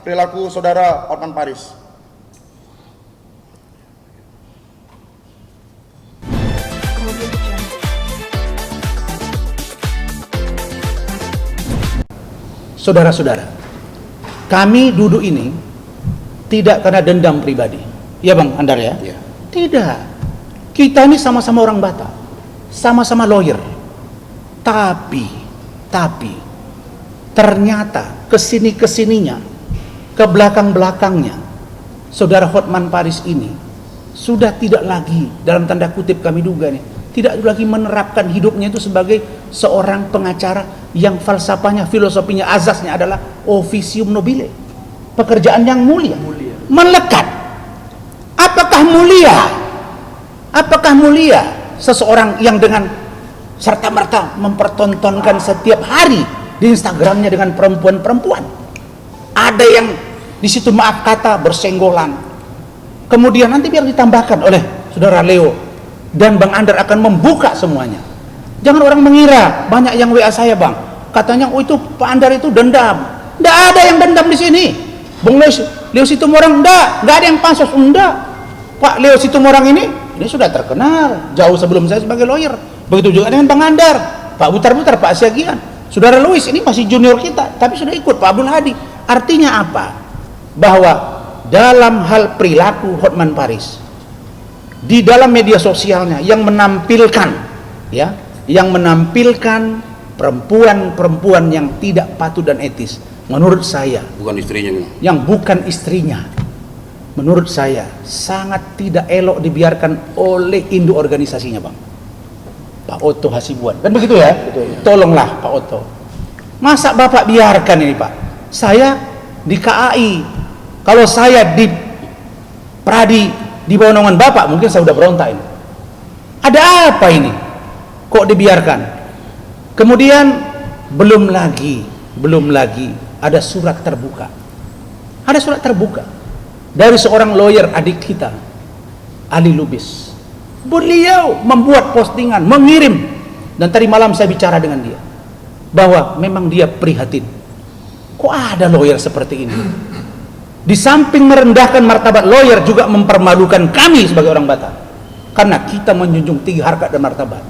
perilaku saudara Hotman Paris. Saudara-saudara, kami duduk ini tidak karena dendam pribadi. Ya Bang Andar ya? Ya. Tidak. Kita ini sama-sama orang Batak, sama-sama lawyer. Tapi ternyata kesininya, ke belakangnya, saudara Hotman Paris ini sudah tidak lagi, dalam tanda kutip kami duga nih, tidak lagi menerapkan hidupnya itu sebagai seorang pengacara yang falsafahnya, filosofinya, azasnya adalah officium nobile, pekerjaan yang mulia. Melekat. Apakah mulia seseorang yang dengan serta-merta mempertontonkan setiap hari di Instagramnya dengan perempuan-perempuan? Ada yang di situ maaf kata bersenggolan. Kemudian nanti biar ditambahkan oleh saudara Leo dan Bang Andar akan membuka semuanya. Jangan orang mengira, banyak yang WA saya Bang, katanya oh itu Pak Andar itu dendam. Nggak ada yang dendam di sini. Bung Leo Situmorang nggak ada yang pansos, enggak. Pak Leo Situmorang ini sudah terkenal jauh sebelum saya sebagai lawyer. Begitu juga dengan Bang Andar, Pak Butar-Butar, Pak Asyagian. Saudara Louis ini masih junior kita, tapi sudah ikut Pak Abdul Hadi. Artinya apa? Bahwa dalam hal perilaku Hotman Paris di dalam media sosialnya yang menampilkan perempuan-perempuan yang tidak patuh dan etis, menurut saya Bukan istrinya. yang bukan istrinya, menurut saya sangat tidak elok dibiarkan oleh induk organisasinya Bang, Pak Otto Hasibuan, kan begitu ya? Betul. Tolonglah Pak Otto, masa Bapak biarkan ini Pak? Saya di KAI, kalau saya di Pradi di bawah naungan Bapak mungkin saya udah berontak ini. Ada apa ini? Kok dibiarkan? Kemudian belum lagi ada surat terbuka. Ada surat terbuka dari seorang lawyer adik kita, Ali Lubis. Beliau membuat postingan, mengirim, dan tadi malam saya bicara dengan dia bahwa memang dia prihatin. Kok ada lawyer seperti ini? Di samping merendahkan martabat lawyer, juga mempermalukan kami sebagai orang Batak, karena kita menjunjung tinggi harkat dan martabat.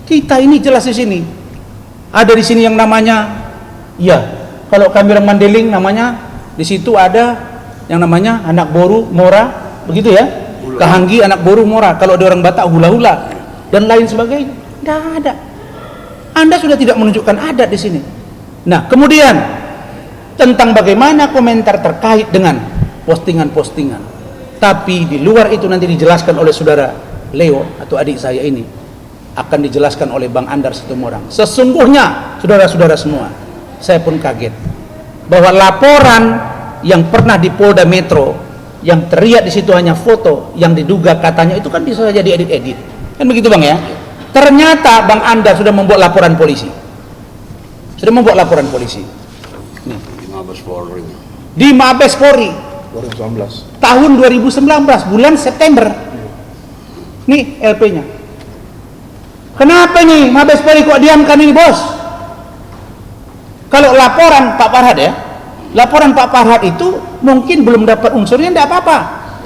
Kita ini jelas di sini. Ada di sini yang namanya, ya, kalau kami orang Mandeling namanya, di situ ada yang namanya anak boru mora, begitu ya? Kahanggi anak boru mora. Kalau ada orang Batak hula-hula dan lain sebagainya. Tidak ada. Anda sudah tidak menunjukkan adat di sini. Nah, kemudian tentang bagaimana komentar terkait dengan postingan-postingan. Tapi di luar itu nanti dijelaskan oleh saudara Leo atau adik saya ini, akan dijelaskan oleh Bang Andar Situmorang. Sesungguhnya saudara-saudara semua, saya pun kaget bahwa laporan yang pernah di Polda Metro yang terlihat di situ hanya foto yang diduga katanya itu kan bisa saja diedit-edit. Kan begitu Bang ya? Ternyata Bang Andar sudah membuat laporan polisi. Nih. Di Mabes Polri 2019 tahun 2019 bulan September. Nih LP-nya. Kenapa nih Mabes Polri kok diamkan ini bos? Kalau laporan Pak Farhad ya, laporan Pak Farhad itu mungkin belum dapat unsurnya, tidak apa-apa,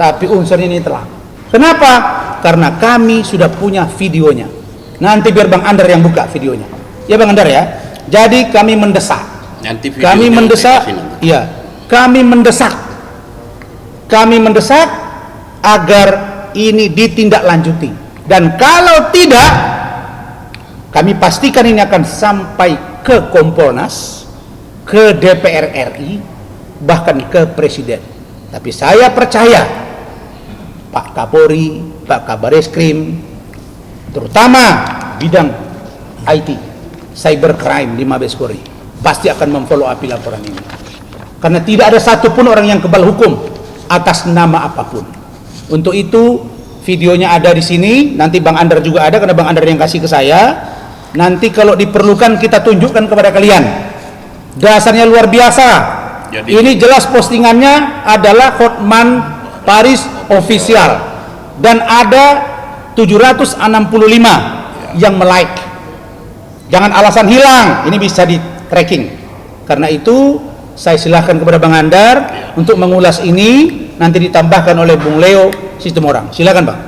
tapi unsurnya ini telah. Kenapa? Karena kami sudah punya videonya. Nanti biar Bang Andar yang buka videonya ya Bang Andar ya. Jadi kami mendesak, kami mendesak agar ini ditindaklanjuti, dan kalau tidak, kami pastikan ini akan sampai ke Kompolnas, ke DPR RI, bahkan ke Presiden. Tapi saya percaya Pak Kapolri, Pak Kabareskrim, terutama bidang IT, cybercrime di Mabes Polri, pasti akan memfollow up laporan ini. Karena tidak ada satupun orang yang kebal hukum atas nama apapun. Untuk itu videonya ada di sini, nanti Bang Andar juga ada karena Bang Andar yang kasih ke saya. Nanti kalau diperlukan kita tunjukkan kepada kalian. Dasarnya luar biasa. Jadi, ini jelas postingannya adalah Hotman Paris official dan ada 765 yang melike. Jangan alasan hilang, ini bisa di tracking. Karena itu Saya silahkan kepada Bang Andar untuk mengulas ini, nanti ditambahkan oleh Bung Leo sistem orang. Silakan Bang.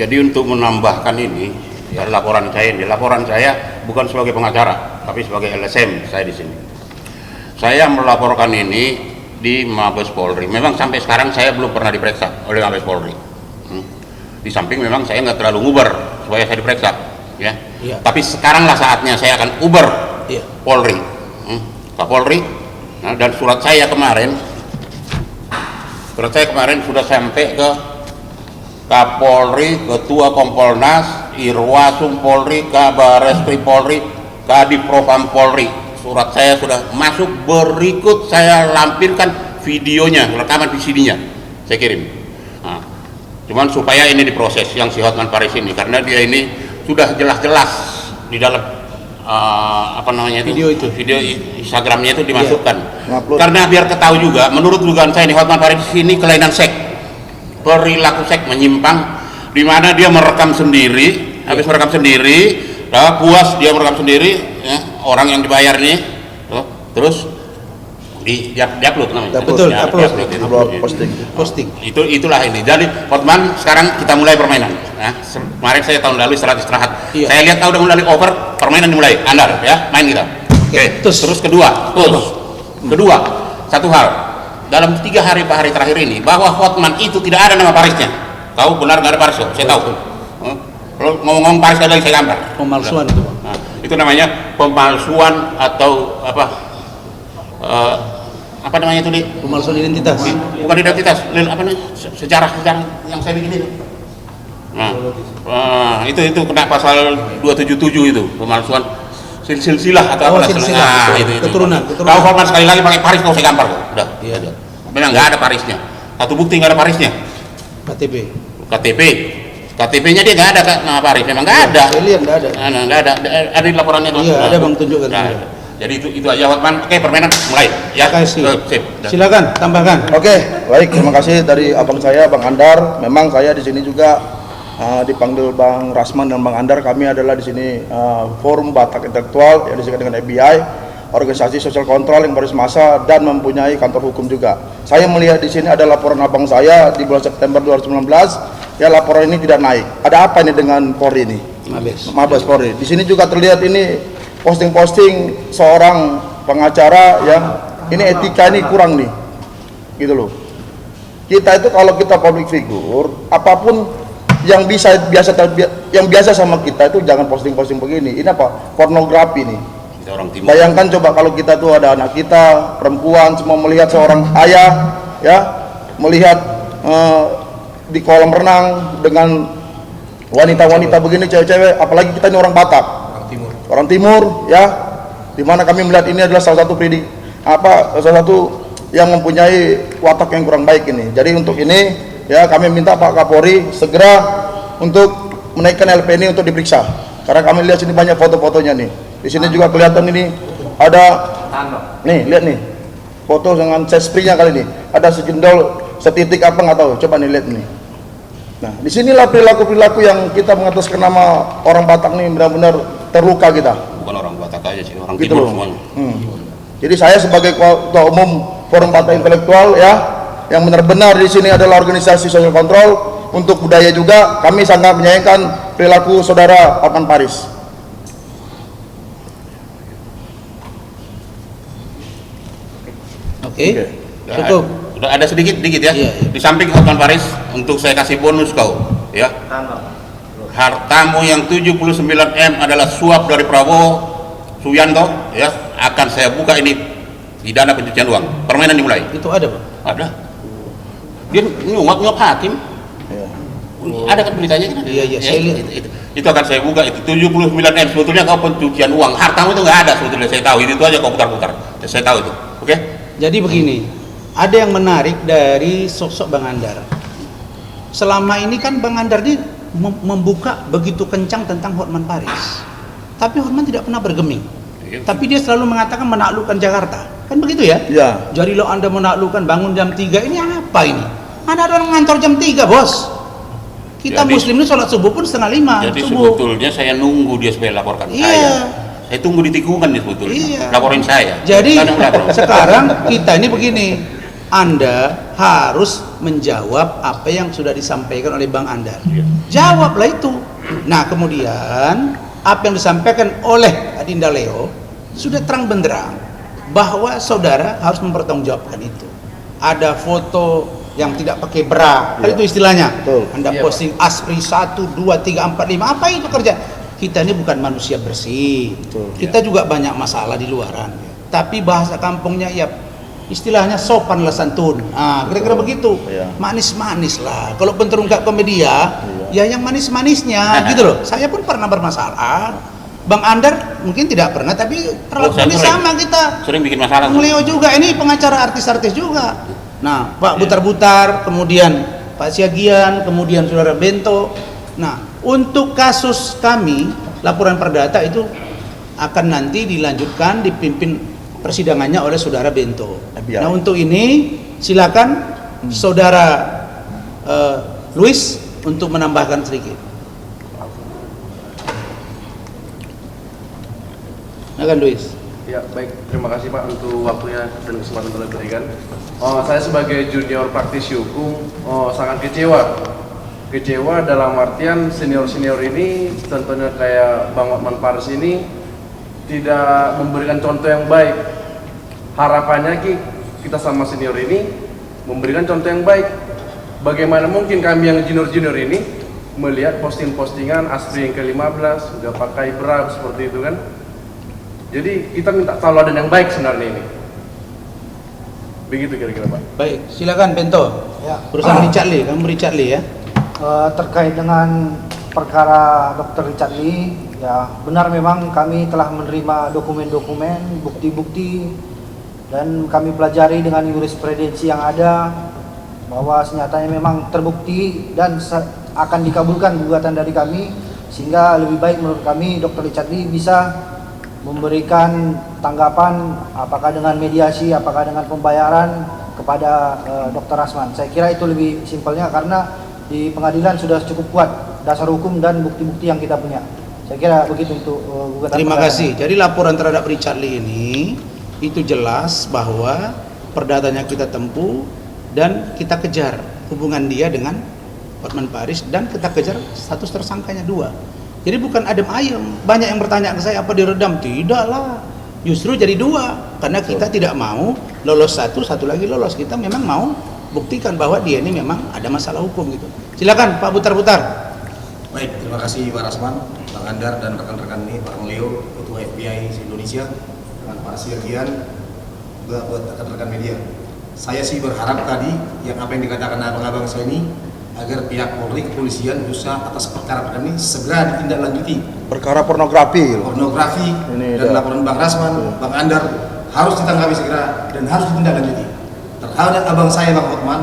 Jadi untuk menambahkan ini, ya laporan saya bukan sebagai pengacara, tapi sebagai LSM saya di sini. Saya melaporkan ini di Mabes Polri. Memang sampai sekarang saya belum pernah diperiksa oleh Mabes Polri. Di samping memang saya nggak terlalu nguber supaya saya diperiksa, ya. Iya. Tapi sekaranglah saatnya saya akan uber Iya. Polri, Kapolri. Nah, dan surat saya kemarin sudah sampai ke Kapolri, Ketua Kompolnas, Irwasum Polri, Kabar Reskrim Polri, Kadipropam Polri. Surat saya sudah masuk, berikut saya lampirkan videonya, rekaman VCD-nya saya kirim. Nah, cuman supaya ini diproses yang si Hotman Paris ini, karena dia ini sudah jelas-jelas di dalam Video itu. video Instagramnya itu dimasukkan. Ngupload. Karena biar ketahui juga, menurut dugaan saya ini Hotman Paris ini kelainan seks, perilaku seks menyimpang, di mana dia merekam sendiri, habis merekam sendiri, puas dia merekam sendiri, ya, orang yang dibayar nih, terus di-upload namanya. Betul, Ya, upload. Upload, posting. Itulah ini. Jadi Hotman sekarang kita mulai permainan. Nah, kemarin saya tahun lalu istirahat. Iya. Saya lihat tahu udah mulai over, permainan dimulai. Andar ya, main kita. Oke. Terus kedua, satu hal. Dalam 3 hari 4 hari terakhir ini, bahwa Hotman itu tidak ada nama Parisnya. Tahu benar nggak ada Paris? Saya tahu. Kalau ngomong-ngomong Paris ada lagi saya gambar. Pemalsuan itu Bang. Nah, itu namanya pemalsuan atau apa namanya itu di Pemalsuan identitas. bukan identitas, apa namanya, sejarah yang saya bikin itu. Nah, itu kena pasal 277 itu, pemalsuan silsilah atau apa silsilah. nah, Betul. itu. Keturunan. Kalau Hotman sekali lagi pakai Paris kalau saya gampar kok. Udah. Iya. Memang nggak ada Parisnya. Satu bukti nggak ada Parisnya. KTP-nya dia nggak ada Kak, nama Paris. Memang nggak ada. Saya lihat nggak ada. Nah, nggak ada. Ada di laporannya tuh. Iya, ada Bang, tunjukkan. Nah, jadi itu aja Hotman. Oke, permainan mulai. Ya. Kasih. Sip. Silakan tambahkan. Oke, baik. Terima kasih dari abang saya, Bang Andar. Memang saya di sini juga dipanggil Bang Rasman dan Bang Andar. Kami adalah di sini Forum Batak Intelektual yang disebut dengan FBI, organisasi sosial kontrol yang baris masa dan mempunyai kantor hukum juga. Saya melihat di sini ada laporan abang saya di bulan September 2019. Ya, laporan ini tidak naik. Ada apa ini dengan Polri ini? Mabes Polri. Di sini juga terlihat ini posting-posting seorang pengacara yang ini etika ini kurang nih, gitu loh. Kita itu kalau kita public figure, apapun yang biasa sama kita itu jangan posting-posting begini. Ini apa? Pornografi nih. Kita orang timur. Bayangkan coba kalau kita tuh ada anak kita, perempuan, semua melihat seorang ayah, ya, melihat di kolam renang dengan wanita-wanita begini, cewek-cewek, apalagi kita ini orang Batak. Orang timur, ya, dimana kami melihat ini adalah salah satu yang mempunyai watak yang kurang baik ini. Jadi untuk ini, ya, kami minta Pak Kapolri segera untuk menaikkan LP ini untuk diperiksa. Karena kami lihat sini banyak foto-fotonya nih. Di sini juga kelihatan ini ada, nih lihat nih, foto dengan sesprinya kali ini. Ada sejendol, setitik apa nggak tahu. Coba nih lihat nih. Nah, disinilah perilaku-perilaku yang kita mengataskan nama orang Batak nih benar-benar terluka kita. Bukan orang Batak aja sih, orang Gitu timur loh. semuanya. Jadi saya sebagai ketua umum Forum Batak Intelektual, ya, yang benar-benar di sini adalah organisasi sosial kontrol untuk budaya juga, kami sangat menyayangkan perilaku saudara Hotman Paris. Oke. Cukup. Udah ada sedikit ya. Iya. Di samping Hotman Paris, untuk saya kasih bonus kau, ya. Hartamu yang 79M adalah suap dari Prabowo Subianto, ya, akan saya buka ini pidana pencucian uang. Permainan dimulai. Itu ada Bang. Ada. Dia nyuap hakim. Ya. Ada kan beritanya kan? Iya, saya lihat. Itu akan saya buka itu 79M, sebetulnya kau pencucian uang. Hartamu itu nggak ada sebetulnya, saya tahu. Itu aja kau putar-putar. Saya tahu itu. Oke? Jadi begini, ada yang menarik dari sosok Bang Andar. Selama ini kan Bang Andar ini membuka begitu kencang tentang Hotman Paris. Tapi Hotman tidak pernah bergeming. Iya. Tapi dia selalu mengatakan menaklukkan Jakarta. Kan begitu ya? Iya. Jadi lo Anda menaklukkan bangun jam 3, ini apa ini? Ada orang ngantor jam 3, Bos. Kita Jadi- muslim ini sholat subuh pun setengah 5 Jadi subuh. sebetulnya saya nunggu dia supaya laporkan Iya. saya Saya tunggu di tikungan nih sebetulnya. Iya. Laporin saya. Jadi Kadang lapor. sekarang kita ini begini, Anda harus menjawab apa yang sudah disampaikan oleh Bang Andar. Jawablah itu. Nah kemudian apa yang disampaikan oleh Adinda Leo sudah terang benderang bahwa saudara harus mempertanggungjawabkan itu. Ada foto yang tidak pakai bra, kan Iya. itu istilahnya. Betul. Anda posting ASPRI 1, 2, 3, 4, 5, apa itu kerja? Kita ini bukan manusia bersih. Betul. Kita juga banyak masalah di luaran. Tapi bahasa kampungnya ya istilahnya sopan lah santun. Ah, kira-kira begitu. Iya. Manis-manis lah. Kalau terungkap ke media, ya yang manis-manisnya gitu loh. Saya pun pernah bermasalah. Bang Andar mungkin tidak pernah, tapi perlakuannya sering. sama kita. Sering bikin masalah. Bang Leo juga, ini pengacara artis-artis juga. Nah, Pak Butar-Butar, kemudian Pak Siagian, kemudian Saudara Bento. Nah, untuk kasus kami, laporan perdata itu akan nanti dilanjutkan, dipimpin persidangannya oleh Saudara Bento. FBI. Nah, untuk ini silakan Saudara Luis untuk menambahkan sedikit. Silakan Luis. Ya, baik. Terima kasih Pak untuk waktunya dan kesempatan yang telah diberikan. Saya sebagai junior praktisi hukum sangat kecewa. Kecewa dalam artian senior-senior ini, contohnya kayak Bang Hotman Paris ini tidak memberikan contoh yang baik. Harapannya kita sama senior ini memberikan contoh yang baik. Bagaimana mungkin kami yang junior-junior ini melihat posting-postingan ASPRI yang ke-15 udah pakai bra seperti itu kan? Jadi kita minta tauladan yang baik sebenarnya ini. Begitu kira-kira Pak. Baik, silakan Bento. Ya. Perusahaan Richard Lee, kamu Richard Lee ya. Terkait dengan perkara Dr. Richard Lee, ya benar memang kami telah menerima dokumen-dokumen, bukti-bukti, dan kami pelajari dengan jurisprudensi yang ada bahwa senyatanya memang terbukti dan akan dikabulkan gugatan dari kami, sehingga lebih baik menurut kami Dr. Richard Lee bisa memberikan tanggapan apakah dengan mediasi, apakah dengan pembayaran kepada Dr. Rasman. Saya kira itu lebih simpelnya karena di pengadilan sudah cukup kuat dasar hukum dan bukti-bukti yang kita punya. Saya kira begitu untuk gugatan. Terima perdata. kasih. Jadi laporan terhadap Richard Lee ini itu jelas bahwa perdatanya kita tempuh dan kita kejar hubungan dia dengan Hotman Paris dan kita kejar status tersangkanya 2. Jadi bukan adem ayem. Banyak yang bertanya ke saya apa diredam? Tidaklah. Justru jadi 2 karena kita tidak mau lolos satu lagi lolos. Kita memang mau buktikan bahwa dia ini memang ada masalah hukum gitu. Silakan Pak Butar-Butar. Baik, terima kasih Pak Rasman, Bang Andar dan rekan-rekan ini, Bang Leo, Ketua FBI Indonesia, dengan Pak Siagian, juga buat rekan-rekan media. Saya sih berharap tadi yang apa yang dikatakan abang-abang saya ini agar pihak Polri, kepolisian, berusaha atas perkara ini segera ditindaklanjuti. Perkara pornografi. Pornografi Ini dan dah. laporan Bang Rasman, Bang Andar harus ditanggapi segera dan harus ditindaklanjuti. Terhadap abang saya Bang Hotman,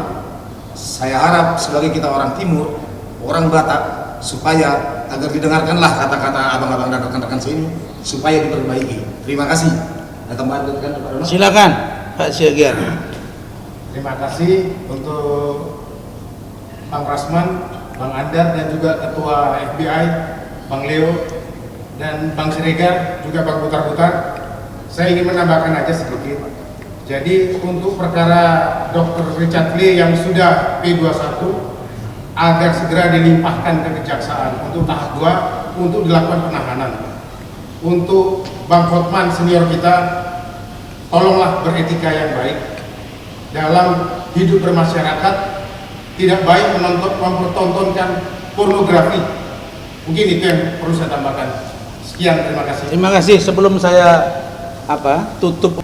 saya harap sebagai kita orang Timur, orang Batak, supaya agar didengarkanlah kata-kata abang-abang dan rekan-rekan saya ini supaya diperbaiki. Terima kasih. Ada tambahan dari rekan Pak Dono? Silakan Pak Siagian. Terima kasih untuk Bang Rasman, Bang Andar dan juga Ketua FBI, Bang Leo dan Bang Siregar, juga Bang Butar-Butar. Saya ingin menambahkan aja sedikit. Jadi untuk perkara Dr. Richard Lee yang sudah P21 agar segera dilimpahkan ke kejaksaan untuk tahap 2 untuk dilakukan penahanan. Untuk Bang Hotman senior kita, tolonglah beretika yang baik dalam hidup bermasyarakat. Tidak baik mempertontonkan pornografi. Mungkin itu yang perlu saya tambahkan. Sekian, terima kasih. Terima kasih. Sebelum saya tutup